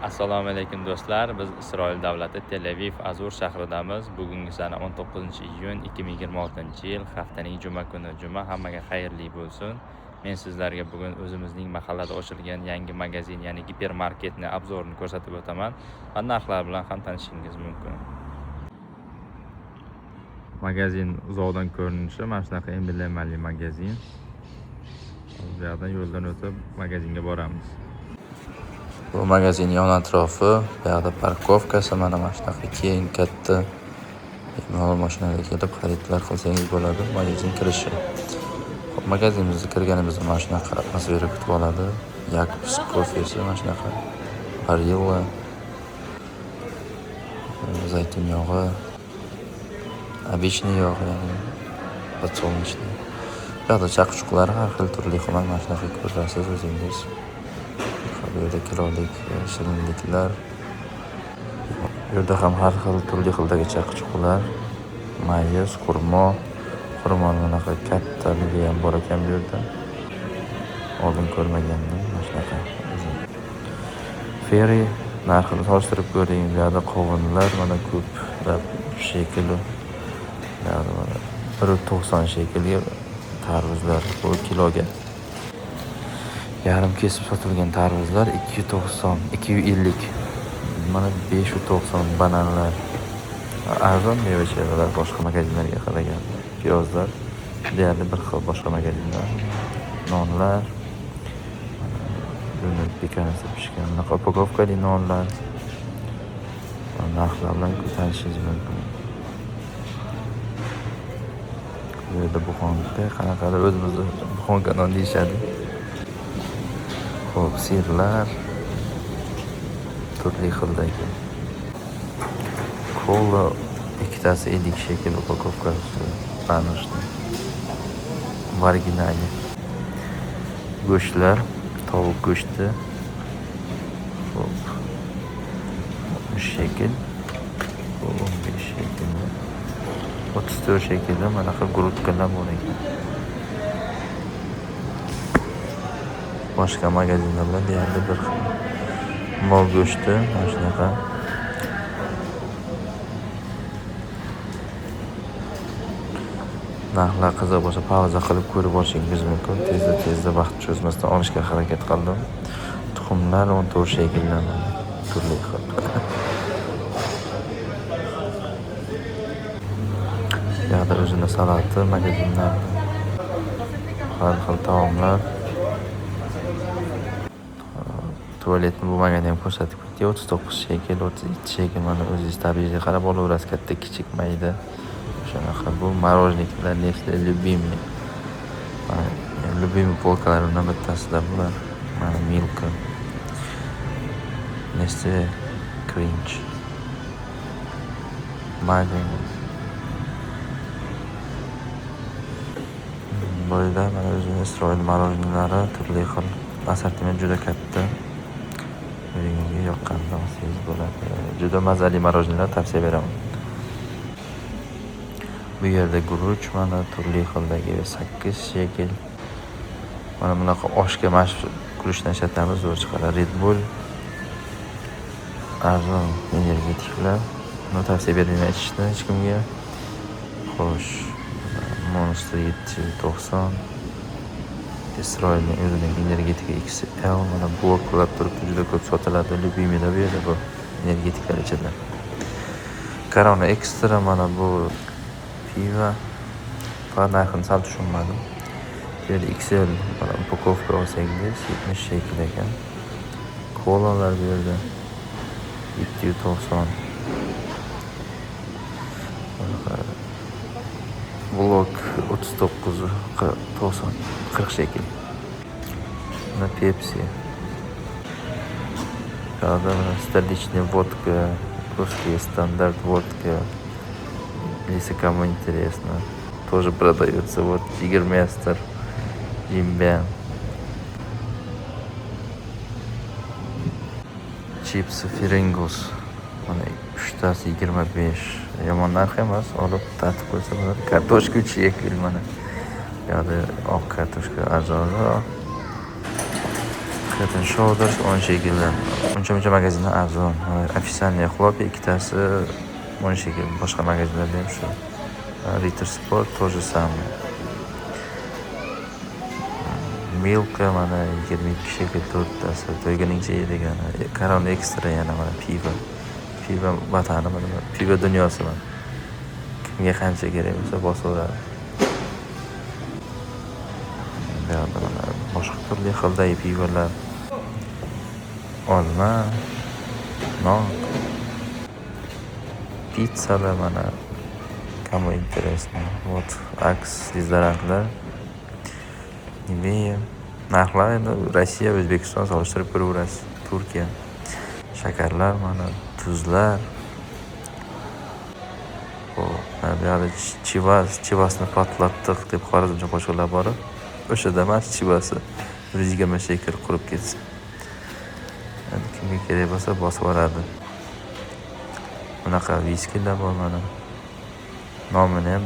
Assalomu alaykum do'stlar. Biz Isroil davlati Tel Aviv Azur shahridamiz. Bugungi sana 19-iyun 2026-yil, haftaning juma kuni. Juma hammaga xayrli bo'lsin. Men sizlarga bugun o'zimizning mahallada ochilgan yangi magazin, ya'ni gipermarketni obzorini ko'rsatib o'taman va narxlar bilan ham tanishishingiz mumkin. Magazin uzoqdan ko'rinishi mana shunaqa emblemali magazin. Bu yerdan yo'ldan o'tib magazinga boramiz. Bu magazin yon atrofi, bu yerda parkovkasi, mana shunaqa keng katta bemalol mashinaga kelib xaridlar qilsangiz bo'ladi. Magazin kirishi. Magazinimizga kirganimizda mana shunaqa atmosfera kutib oladi. Yakobs kofesi, mana shunaqa Barilla, zaytun yog'i, обычный yog', ya'ni подсолнечный. Bu yerda chaqchuqlar har xil turli xil mana shunaqa ko'rasiz o'zingiz. Bu yerda kilolik shirinliklar. Bu yerda ham har xil turli xildagi chaqchuqlar, mayiz, xurmo, xurmoning bunaqa kattaligi ham bor ekan bu yerda. Oldin ko'rmagandim mana shunaqa. Ferry narxini solishtirib ko'ring. Bu yerda qovunlar mana ko'plab shekilli. Bu yerda 1.90 shekelga tarvuzlar bu kiloga. Yarim kesib sotilgan tarvuzlar 2.90, 250. Mana 5.90 bananlar. Arzon meva-chevalar boshqa magazinlarga qaraganda. Piyozlar deyarli bir xil boshqa magazinlar. Nonlar, buni pekanasi pishgan bunaqa upakovkali nonlar. Narxlar bilan tanishishingiz mumkin. Bu yerda buxonka, qanaqadir o'zimizda buxonka non deyishadi. Xo'p, sirlar turli xildagi. Kola ikkitasi 50 shekel upakovkasi, banishni. Originali. Go'shtlar, tovuq go'shti. Xo'p. 60 shekel. 15 shekel. 34 shekelda mana shu grudkalar bor ekan. Boshqa magazinlar deyarli bir xil. Mol go'shti mana shunaqa. Narxlar qiziq bo'lsa pauza qilib ko'rib olishingiz mumkin. Tezda vaqt cho'zmasdan olishga harakat qildim. Tuxumlar 14 shekeldan turli xil. Yoqda o'zini salati, magazinlar, har xil taomlar. Tualetni bo'lmagani ham ko'rsatib ketdi. 39 shekel, 37 shekel. Mana o'zingiz tabiiyga qarab olaverasiz, katta, kichik, mayda. Shunaqa bu morojniklar, Nestle любимый. Любимый polkalaridan bittasida bular. Mana Milka, Nestle Crunch, Magnum. Boyda mana o'zini Isroil morojniklari turli xil. Assortiment juda katta. O'zingizga yoqqanda olsangiz bo'ladi. Juda mazali morojnilar tavsiya beraman. Bu yerda guruch mana turli xildagi 8 shekel. Mana bunaqa oshga mashq guruchdan ishlatamiz, zo'r chiqadi. Red Bull, arzon energetiklar. Buni tavsiya bermayman ichishni hech kimga. Xo'sh, Monster 790. Isroilning o'zining energetika XL, mana bloklar turibdi, juda ko'p sotiladi. Любимыйda bu yerda bu energetiklar ichida. Corona Extra mana bu piva. Faqat narxini sal tushunmadim. Bu yerda XL upakovka olsangiz 70 shekel ekan. Kolalar bu yerda 790. Blok 39.90, 40 shekel. Mana Pepsi. Когда столичная водка, русский стандарт водка. Если кому интересно, тоже продается. Вот Тигермастер, Джимбен. Chipsi Fringles. Mana 3tasi 25. Yomon narx emas, olib tatib ko'rsa bo'ladi. Kartoshka 3 shekel mana. Yo'qda oq kartoshka arzonroq. Head and Shoulders 10 shekeldan. Uncha magazinlar arzon. Ofitsialniy xlop ikkitasi 10 shekel. Boshqa magazinlarda ham shu. Ritter Sport тоже самое. Milka mana 22 shekel to'rttasi. To'yguningcha yeydigan. Corona Extra yana mana pivo. Pivo vatani mana pivo dunyosi mana. Kimga qancha kerak bo'lsa bosaveradi. Mana boshqa turli xildagi pivolar. Olma, non, pizzalar mana. Kому интересно. Вот Aks dezodorantlar. Nivea. Narxlar endi Rossiya, O'zbekiston solishtirib ko'raverasiz. Turkiya. Shakarlar mana, tuzlar. Bu yoqda chivasni patlatdik deb xorazmcha qo'shiqlar bor. O'shada emas chivasi 120 shekel qurib ketsin. Endi kimga kerak bo'lsa bosib oladi. Bunaqa viskilar bor mana. Nomini ham